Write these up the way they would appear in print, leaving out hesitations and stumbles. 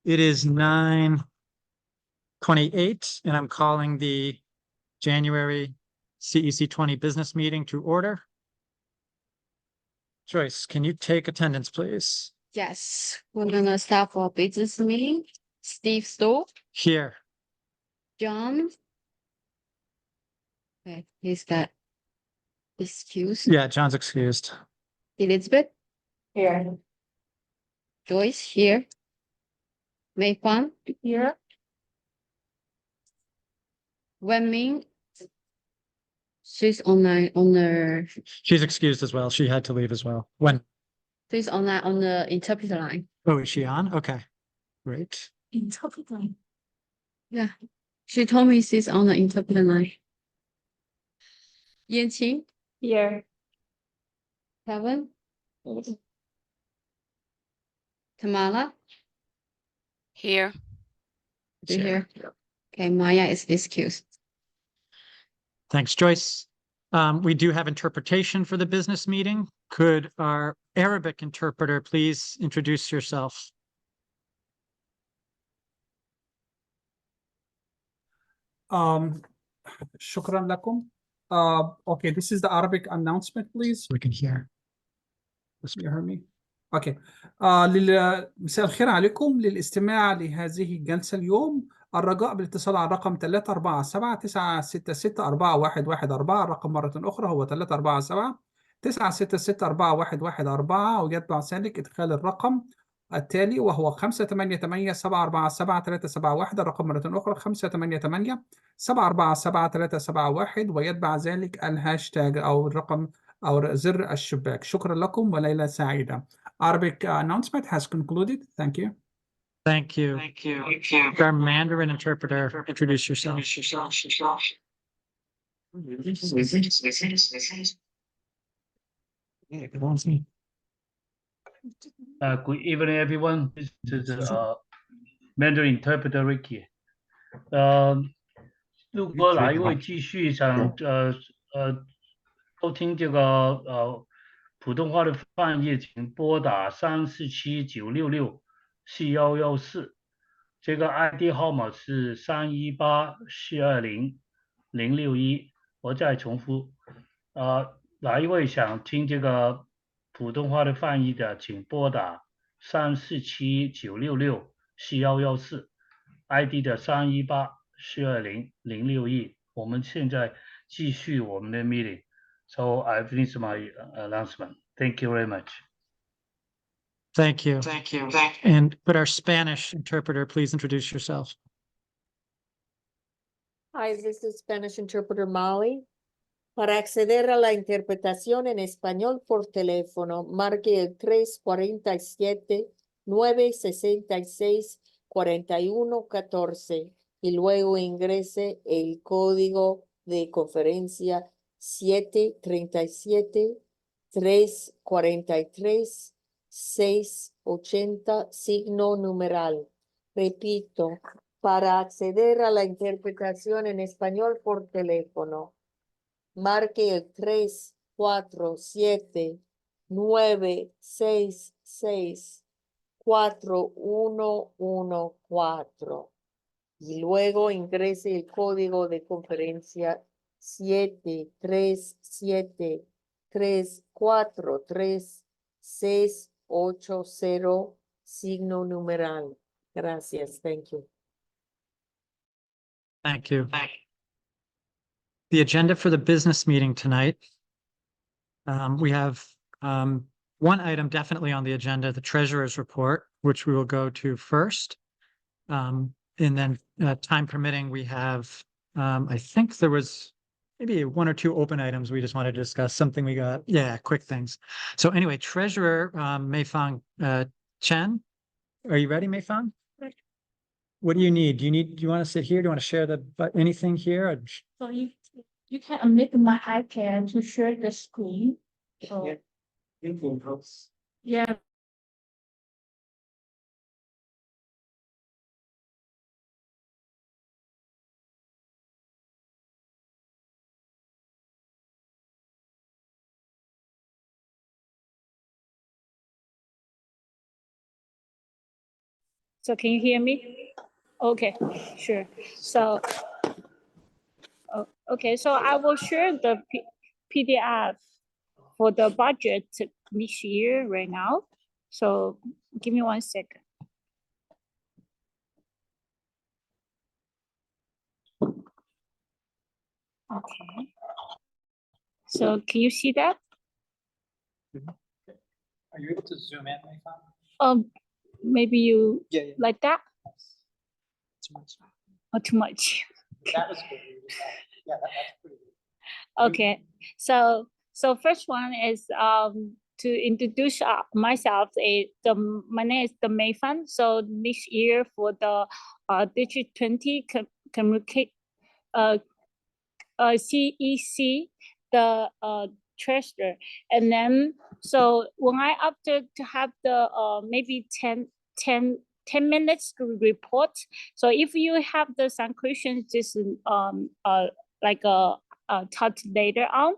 It is 9:28, and I'm calling the January CEC 20 business meeting to order. Joyce, can you take attendance, please? Yes, we're gonna start for business meeting. Steve Stoll, Here. John. Okay, he's got excuse. Yeah, John's excused. Elizabeth. Here. Joyce here. Mei Fan here. Wenming. She's online on the. She's excused as well. She had to leave as well. When? She's online on the interpreter line. Oh, is she on? Okay, great. Interpreter line. Yeah, she told me she's on the interpreter line. Yanqing here. Kevin. Tamala. Here. You here? Okay, Maya is excused. Thanks, Joyce. We do have interpretation for the business meeting. Could our Arabic interpreter please introduce yourself? شكرا لكم. Okay, this is the Arabic announcement, please. We can hear. You heard me? Okay. مساء الخير عليكم للاستماع لهذه الجلسة اليوم. الرجاء بالاتصال على الرقم 347-966-41114. الرقم مرة أخرى هو 347-966-41114، ويتبع ذلك إدخال الرقم التالي وهو 588-747-371. الرقم مرة أخرى 588-747-371، ويتبع ذلك الهاشتاج أو الرقم أو زر الشباك. شكرا لكم وليلة سعيدة. Arabic announcement has concluded. Thank you. Thank you. Thank you. Our Mandarin interpreter, introduce yourself. Good evening, everyone. This is Mandarin interpreter Ricky. 如果哪一位继续想收听这个普通话的翻译，请拨打347-966-4114，这个 ID 号码是318-420-061。我再重复，哪一位想听这个普通话的翻译的，请拨打347-966-4114 ，ID 的318-420-061。我们现在继续我们的 meeting. So I finished my announcement. Thank you very much. Thank you. Thank you. And could our Spanish interpreter please introduce yourself? Hi, this is Spanish interpreter Molly. Para acceder a la interpretación en español por teléfono, marque el 347-966-4114 y luego ingrese el código de conferencia 737-343-680, signo numeral. Repito, para acceder a la interpretación en español por teléfono, marque el 347-966-4114 y luego ingrese el código de conferencia 737-343-680, signo numeral. Gracias. Thank you. Thank you. The agenda for the business meeting tonight. We have one item definitely on the agenda, the treasurer's report, which we will go to first. And then time permitting, we have, I think there was maybe one or two open items we just wanted to discuss, something we got, yeah, quick things. So anyway, treasurer Meifang Chen, are you ready, Meifang? What do you need? Do you want to sit here? Do you want to share anything here? Or... So you can unmute my iPad to share the screen. So, yeah. So can you hear me? Okay, sure. So, okay, so I will share the PDF for the budget this year right now. So give me 1 second. Okay. So can you see that? Are you able to zoom in, Mayfan? Maybe you Yeah, yeah. like that Too much. or too much? That was good. Yeah, that's pretty good. Okay, so first one is to introduce myself. My name is the Mayfan. So this year for the Digit 20 communicate CEC, the treasurer, and then so when I after to have the maybe 10 minutes to report. So if you have some questions, just like talk later on,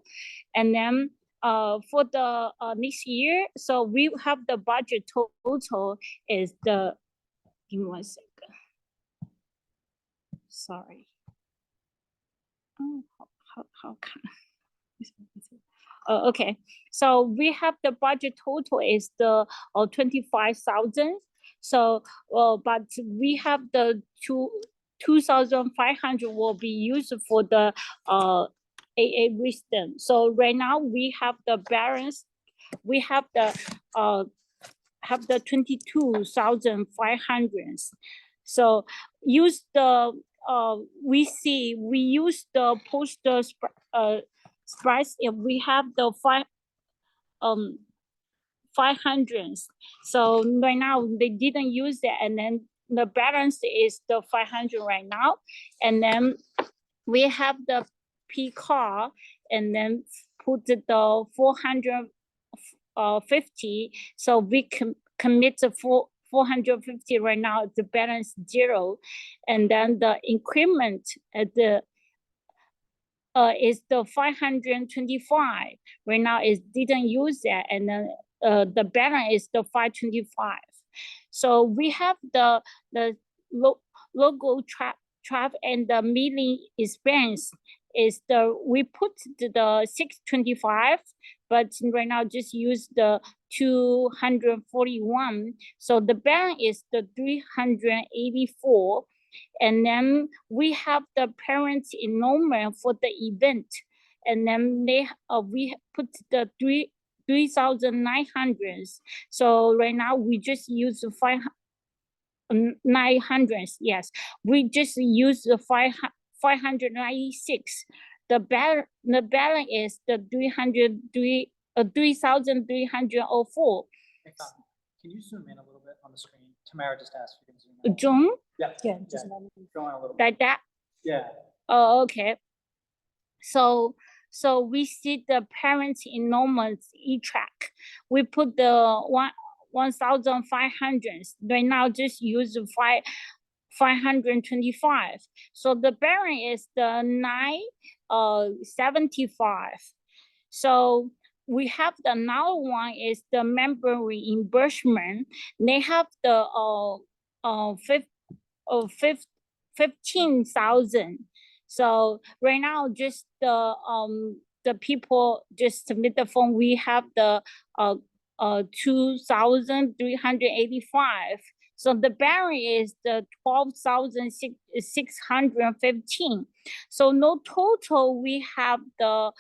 and then for the next year, so we have the budget total is the, give me 1 second. Sorry. Oh, how can okay, so we have the budget total is the 25,000. So but we have the 2,500 will be used for the AA wisdom. So right now we have the balance, we have the 22,500. So use the we use the poster price if we have the 500. So right now they didn't use it, and then the balance is the 500 right now, and then we have the P car, and then put the 450. So we commit the 450 right now. The balance 0, and then the increment at the is the 525. Right now it didn't use that, and then the balance is the 525. So we have the logo trap and the milling expense is we put the 625, but right now just use the 241. So the balance is the 384. And then we have the parents enrollment for the event, and then we put the 3,900. So right now we just use 900. Yes, we just use the 596. The balance is the 3,304. Can you zoom in a little bit on the screen? Tamara just asked if you can zoom in. Zoom Yeah, just go on a little bit. like that. Yeah. Oh, okay. So we see the parents enrollment e-track. We put the 1,500. Right now just use 525. So the balance is the 975. So we have the another one is the member reimbursement. They have the 15,000. So right now just the people just submit the form. We have the 2,385. So the balance is the 12,615. So no total we have the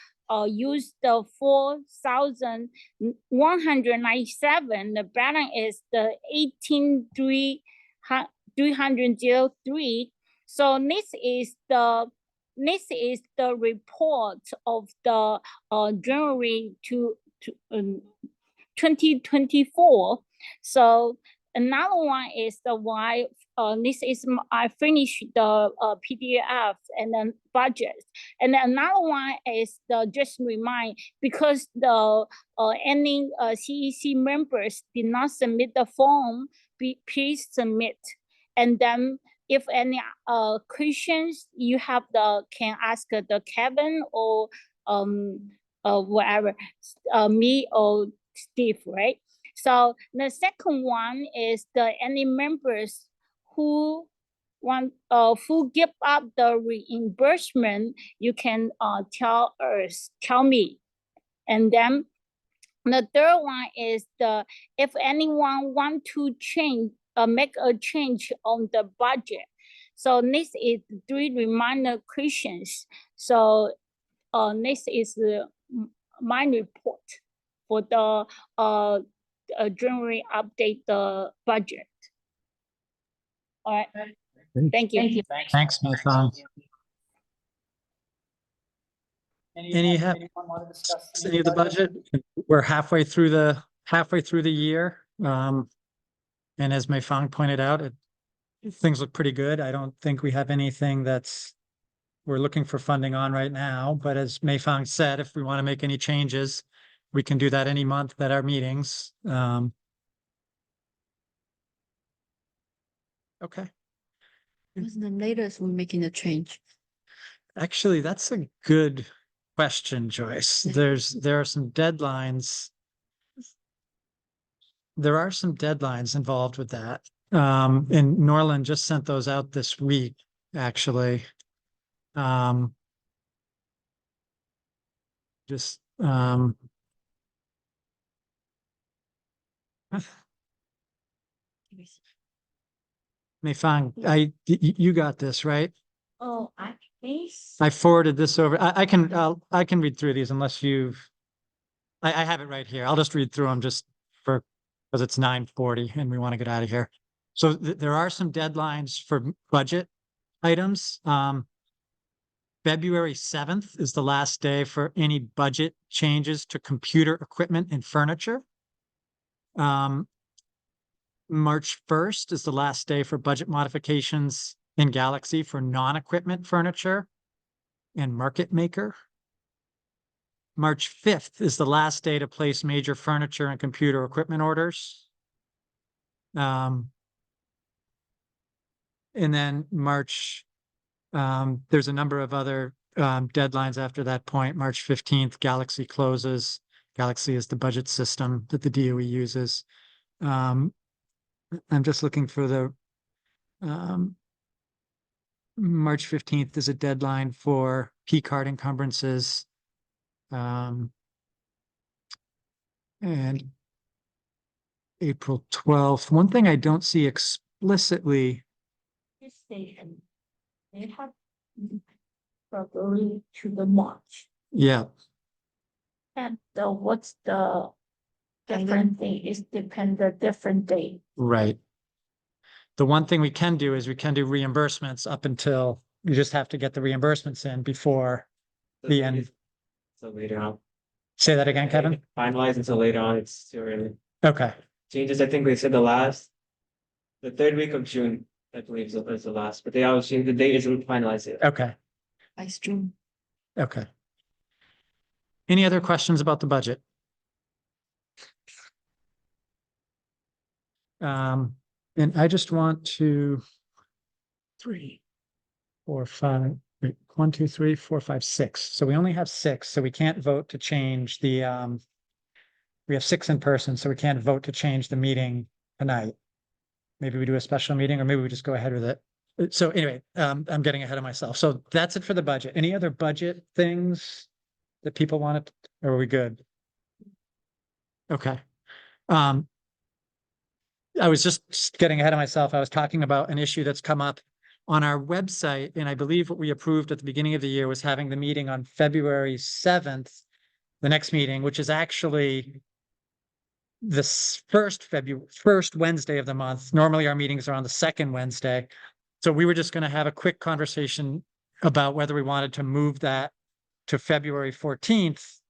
use the 4,197. The balance is the 18,303. So this is the report of the January to 2024. So another one is the why this is I finished the PDF and then budget, and then another one is the just remind, because the any CEC members did not submit the form, please submit, and then if any questions you have can ask the Kevin or whatever, me or Steve, right? So the second one is the any members who who give up the reimbursement, you can tell me. And then the third one is if anyone want to change, make a change on the budget. So this is 3 reminder questions. So this is my report for the January update the budget. All right. Thank you. Thank you. Thanks, Nathan. Any of the budget? We're halfway through the year. And as Mei Fang pointed out, things look pretty good. I don't think we have anything we're looking for funding on right now, but as Mei Fang said, if we want to make any changes, we can do that any month at our meetings. Okay. What's the latest we're making a change? Actually, that's a good question, Joyce. There are some deadlines. There are some deadlines involved with that. And Norland just sent those out this week, actually. Mei Fang, you got this, right? Oh, I think I forwarded this over. I can read through these unless I have it right here. I'll just read through them because it's 9:40 and we want to get out of here. So there are some deadlines for budget items. February 7th is the last day for any budget changes to computer equipment and furniture. March 1st is the last day for budget modifications in Galaxy for non-equipment furniture and Market Maker. March 5th is the last day to place major furniture and computer equipment orders. And then there's a number of other deadlines after that point. March 15th, Galaxy closes. Galaxy is the budget system that the DOE uses. I'm just looking for the March 15th is a deadline for P-card encumbrances. And April 12th. One thing I don't see explicitly. station. They have February to the March. Yeah. And what's the different thing is depend the different day. Right. The one thing we can do is we can do reimbursements up until you just have to get the reimbursements in before the end. So later on. Say that again, Kevin? Finalize until later on, it's too early. Okay. Changes, I think they said the 3rd week of June, I believe is the last, but they always change, the date isn't finalized yet. Okay. By June. Okay. Any other questions about the budget? And I just want to 3, 4, 5, 1, 2, 3, 4, 5, 6. So we only have 6, so we can't vote to change the we have 6 in person, so we can't vote to change the meeting tonight. Maybe we do a special meeting, or maybe we just go ahead with it. So anyway, I'm getting ahead of myself. So that's it for the budget. Any other budget things that people wanted, or are we good? Okay. I was just getting ahead of myself. I was talking about an issue that's come up on our website, and I believe what we approved at the beginning of the year was having the meeting on February 7th, the next meeting, which is actually the first Wednesday of the month. Normally our meetings are on the 2nd Wednesday. So we were just going to have a quick conversation about whether we wanted to move that to February 14th.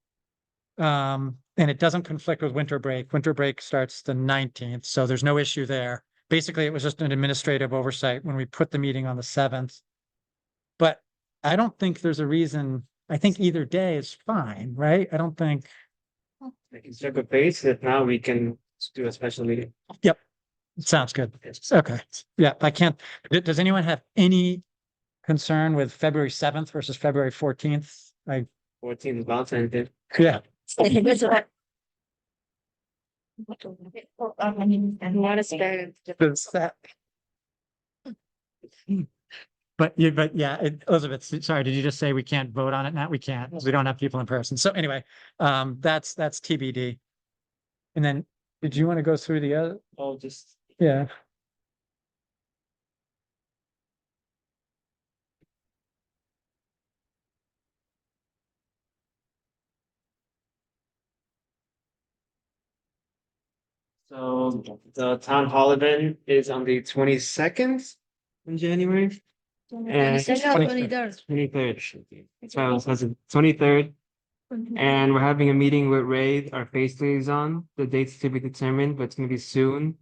And it doesn't conflict with winter break. Winter break starts the 19th, so there's no issue there. Basically, it was just an administrative oversight when we put the meeting on the 7th. But I don't think there's a reason. I think either day is fine, right? I don't think. I can check a pace, if now we can do a special meeting. Yep. Sounds good. Okay. Yeah, I can't. Does anyone have any concern with February 7th versus February 14th? 14 is Valentine's Day. Yeah. Not as bad. Does that But yeah, Elizabeth, sorry, did you just say we can't vote on it now? We can't, because we don't have people in person. So anyway, that's TBD. And then, did you want to go through the other? Oh, just Yeah. so the town hall event is on the 22nd in January. And 23rd. 23rd. So it's the 23rd. And we're having a meeting with Ray, our face liaison. The date's to be determined, but it's gonna be soon.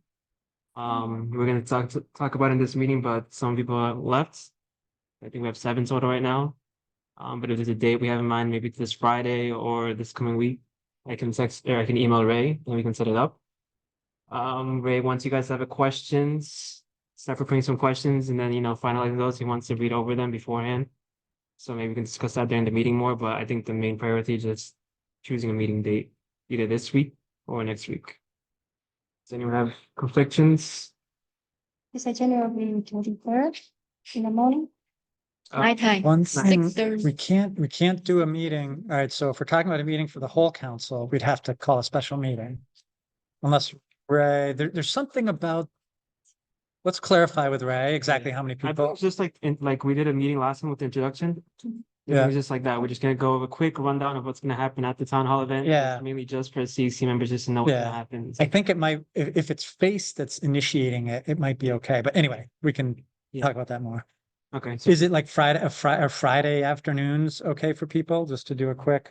We're gonna talk about it in this meeting, but some people are left. I think we have 7 total right now. But if there's a date we have in mind, maybe it's this Friday or this coming week, I can text or I can email Ray and we can set it up. Ray, once you guys have a questions, start preparing some questions and then, finalizing those. He wants to read over them beforehand. So maybe we can discuss that during the meeting more, but I think the main priority is just choosing a meeting date, either this week or next week. Does anyone have conflictions? Is it January 23rd in the morning? Nighttime. One Nice. thing, 6:30. we can't do a meeting. All right, so if we're talking about a meeting for the whole council, we'd have to call a special meeting. Unless Ray, there's something about, let's clarify with Ray exactly how many I thought it people. was just like we did a meeting last time with the introduction. It Yeah. was just like that. We're just gonna go over a quick rundown of what's gonna happen at the town hall event. Yeah. Mainly just for CC members just to know what's Yeah. gonna happen. I think it might, if it's Face that's initiating it, it might be okay. But anyway, we can Yeah. talk about that more. Okay, so Is it like Friday afternoons okay for people, just to do a quick?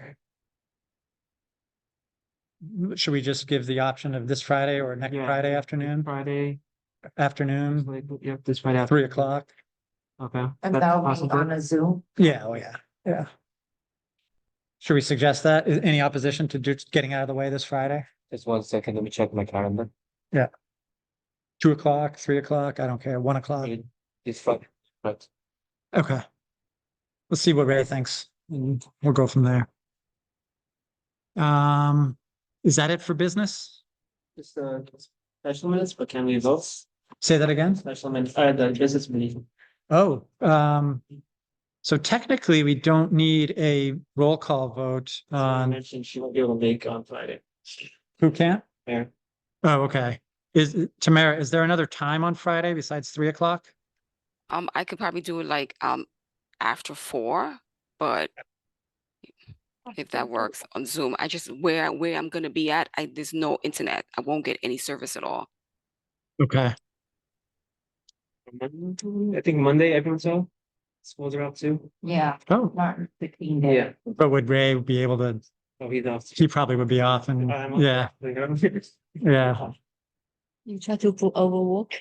Should we just give the option of this Friday or next yeah, Friday this afternoon, Friday, afternoon, yeah, this Friday. 3 o'clock? Okay. And that's that'll be possible. on a Zoom. Yeah, oh yeah, yeah. Should we suggest that? Any opposition to just getting out of the way this Friday? Just 1 second, let me check my calendar. 2 o'clock, 3 o'clock, I don't care, 1 o'clock. It's fine, but Okay. Let's see what Ray thinks, and we'll go from there. Is that it for business? just special minutes, but can we vote? Say that again? Special minutes, the business meeting. Oh, so technically we don't need a roll call vote I on, mentioned she won't be able to make on Friday. who can't? Mayor. Oh, okay. Tamara, is there another time on Friday besides 3 o'clock? I could probably do it like after 4, but if that works on Zoom, I just where I'm gonna be at, there's no internet. I won't get any service at all. Okay. I think Monday, everyone's out. Schools are out too. Yeah, Oh, Martin 15 days. Yeah. but would Ray be able to, Oh, he's off. he probably would be off and, I'm off. yeah, yeah. You try to put overwork.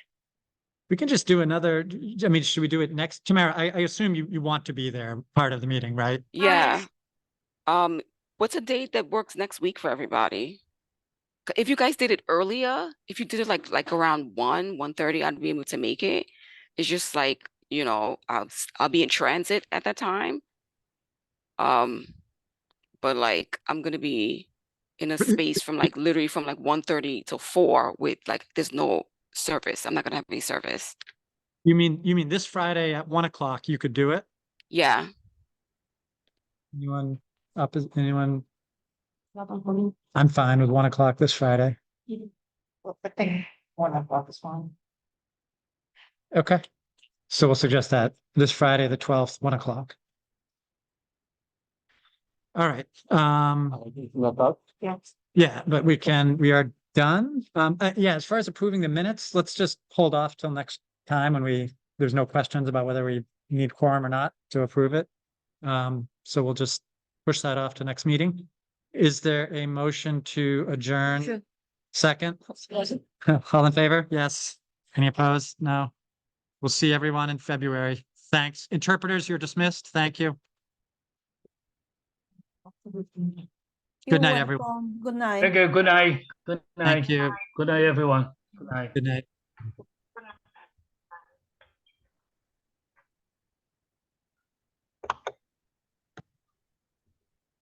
We can just do another, I mean, should we do it next? Tamara, I assume you want to be there, part of the meeting, right? Yeah. What's a date that works next week for everybody? If you guys did it earlier, if you did it like around 1:30, I'd be able to make it. It's just like, I'll be in transit at that time. But like I'm gonna be in a space from like literally from like 1:30 till 4 with like there's no service. I'm not gonna have any service. You mean this Friday at 1 o'clock, you could do it? Yeah. Anyone up, anyone? Nothing for me. I'm fine with 1 o'clock this Friday. I think 1 o'clock is fine. Okay. So we'll suggest that this Friday, the 12th, 1 o'clock. All right, Yes. yeah, but we are done. Yeah, as far as approving the minutes, let's just hold off till next time when there's no questions about whether we need quorum or not to approve it. So we'll just push that off to next meeting. Is there a motion to adjourn? Sure. Second? All in favor? Yes. Any opposed? No. We'll see everyone in February. Thanks. Interpreters, you're dismissed. Thank you. Good night, everyone. Good night. Thank you. Good night. Good night. Thank you. Good night, everyone. Good night. Good night.